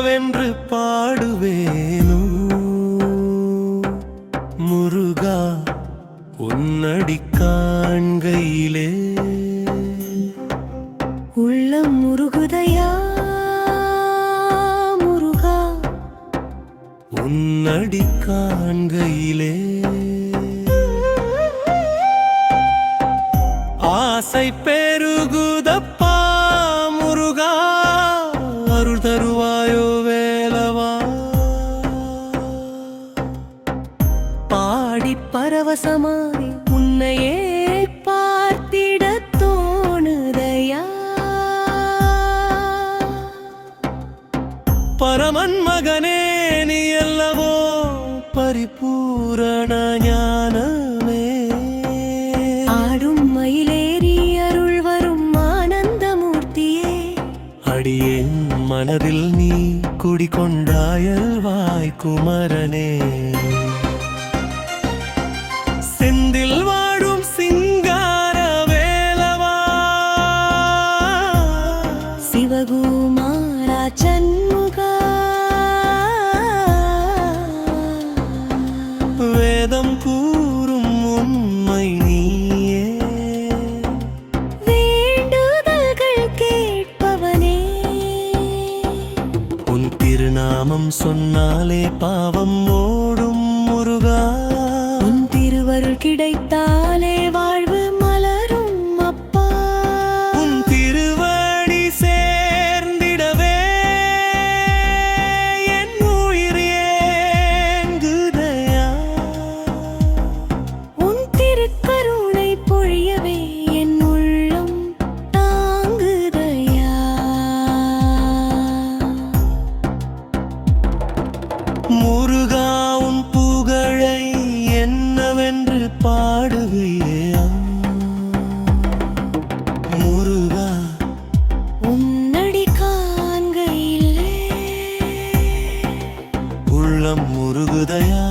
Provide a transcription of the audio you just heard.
என்னவென்று பாடுவேனோ முருகா உன்னடி காண்கையிலே உள்ளம் முருகுதையா முருகா உன்னடி காண்கையிலே ஆசை பெருகுதப்பா முருகா அருள் தருவாயோ வேலவா பாடி பரவசமாய் உன்னையே பார்த்திட தோணுதையா பரமன் மகனே நீ அல்லவோ பரிபூரண ஞானமே ஆடும் மயிலேறி அருள் வரும் ஆனந்தமூர்த்தியே அடியேன் மனதில் நீ குடிகொண்டாயல்வாய் குமரனே செந்தில் வாழும் சிங்கார வேலவா சிவகுமாரா சண்முகா வேதம் கூறும் உண்மை நீயே வேண்டுதல்கள் கேட்பவனே உன் திருநாமம் சொன்னாலே பாவம் ஓடும் முருகா உன் திருவருள் கிடைத்தாலே வாழ்வு மலரும் அப்பா உன் திருவடி சேர்ந்திடவே என் உயிர் ஏங்குதையா உன் திருக்கருணை பொழியவே என் உள்ளம் தாங்குதையா முருகா உன் புகழை என்னவென்று பாடுகையா முருகா உன்னடி காண்கையிலே உள்ளம் முருகுதையா